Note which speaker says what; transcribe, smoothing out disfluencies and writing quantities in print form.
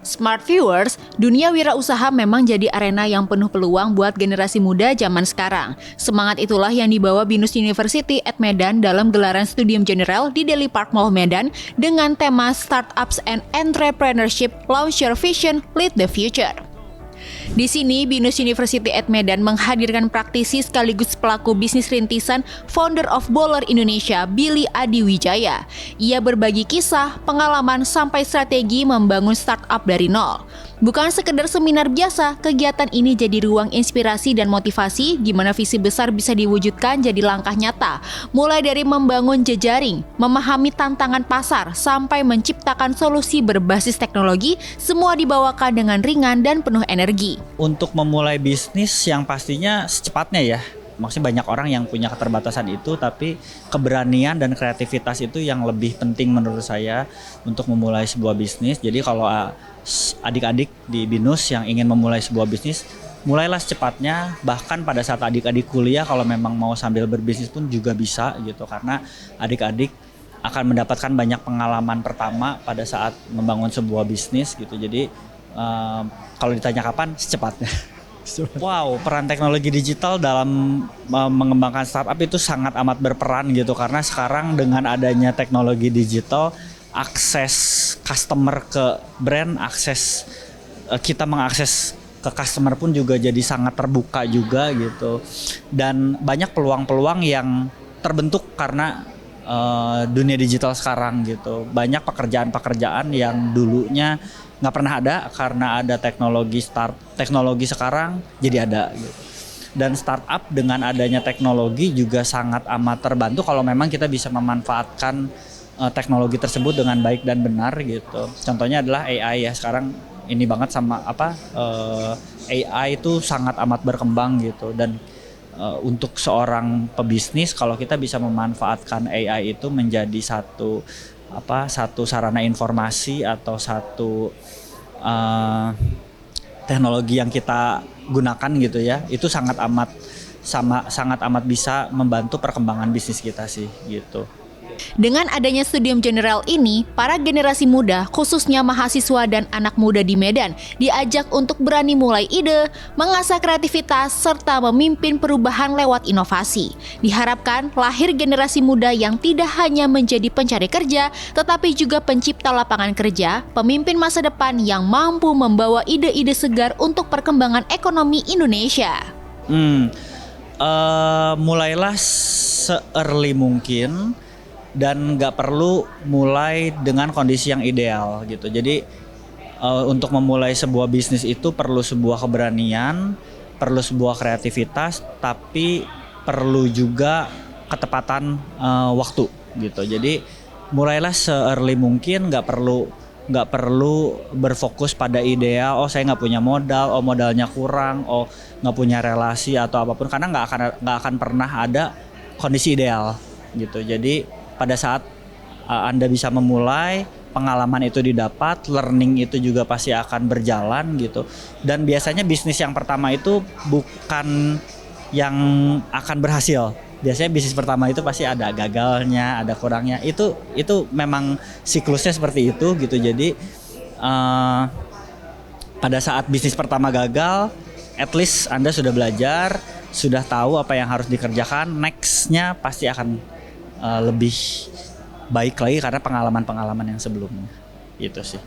Speaker 1: Smart viewers, dunia wirausaha memang jadi arena yang penuh peluang buat generasi muda zaman sekarang. Semangat itulah yang dibawa BINUS University at Medan dalam gelaran Studium General di Daily Park Mall Medan dengan tema Startups and Entrepreneurship, Launch Your Vision, Lead the Future. Di sini, BINUS University at Medan menghadirkan praktisi sekaligus pelaku bisnis rintisan founder of Bowler Indonesia, Billy Adi Wijaya. Ia berbagi kisah, pengalaman, sampai strategi membangun startup dari nol. Bukan sekedar seminar biasa, kegiatan ini jadi ruang inspirasi dan motivasi gimana visi besar bisa diwujudkan jadi langkah nyata. Mulai dari membangun jejaring, memahami tantangan pasar, sampai menciptakan solusi berbasis teknologi, semua dibawakan dengan ringan dan penuh energi.
Speaker 2: Untuk memulai bisnis yang pastinya secepatnya ya. Maksudnya banyak orang yang punya keterbatasan itu, tapi keberanian dan kreativitas itu yang lebih penting menurut saya untuk memulai sebuah bisnis. Jadi kalau adik-adik di BINUS yang ingin memulai sebuah bisnis, mulailah secepatnya. Bahkan pada saat adik-adik kuliah kalau memang mau sambil berbisnis pun juga bisa gitu, karena adik-adik akan mendapatkan banyak pengalaman pertama pada saat membangun sebuah bisnis gitu. Jadi kalau ditanya kapan, secepatnya. Wow, peran teknologi digital dalam mengembangkan startup itu sangat amat berperan gitu, karena sekarang dengan adanya teknologi digital, akses customer ke brand, kita mengakses ke customer pun juga jadi sangat terbuka juga gitu. Dan banyak peluang-peluang yang terbentuk karena dunia digital sekarang gitu. Banyak pekerjaan-pekerjaan yang dulunya nggak pernah ada karena ada teknologi sekarang jadi ada gitu. Dan startup dengan adanya teknologi juga sangat amat terbantu kalau memang kita bisa memanfaatkan teknologi tersebut dengan baik dan benar gitu. Contohnya adalah AI ya, sekarang ini banget sama AI itu sangat amat berkembang gitu. Dan untuk seorang pebisnis, kalau kita bisa memanfaatkan AI itu menjadi satu sarana informasi atau satu teknologi yang kita gunakan gitu ya, itu sangat amat bisa membantu perkembangan bisnis kita sih gitu.
Speaker 1: Dengan adanya Studium General ini, para generasi muda, khususnya mahasiswa dan anak muda di Medan, diajak untuk berani mulai ide, mengasah kreativitas, serta memimpin perubahan lewat inovasi. Diharapkan lahir generasi muda yang tidak hanya menjadi pencari kerja, tetapi juga pencipta lapangan kerja, pemimpin masa depan yang mampu membawa ide-ide segar untuk perkembangan ekonomi Indonesia.
Speaker 2: Mulailah se-early mungkin, dan nggak perlu mulai dengan kondisi yang ideal gitu. Jadi untuk memulai sebuah bisnis itu perlu sebuah keberanian, perlu sebuah kreativitas, tapi perlu juga ketepatan waktu gitu. Jadi mulailah se-early mungkin, nggak perlu berfokus pada ideal. Oh, saya nggak punya modal, oh modalnya kurang, oh nggak punya relasi atau apapun, karena nggak akan pernah ada kondisi ideal gitu. Jadi pada saat Anda bisa memulai, pengalaman itu didapat, learning itu juga pasti akan berjalan gitu. Dan biasanya bisnis yang pertama itu bukan yang akan berhasil. Biasanya bisnis pertama itu pasti ada gagalnya, ada kurangnya. Itu memang siklusnya seperti itu gitu. Jadi pada saat bisnis pertama gagal, at least Anda sudah belajar, sudah tahu apa yang harus dikerjakan. Next-nya pasti akan lebih baik lagi karena pengalaman-pengalaman yang sebelumnya. Itu sih.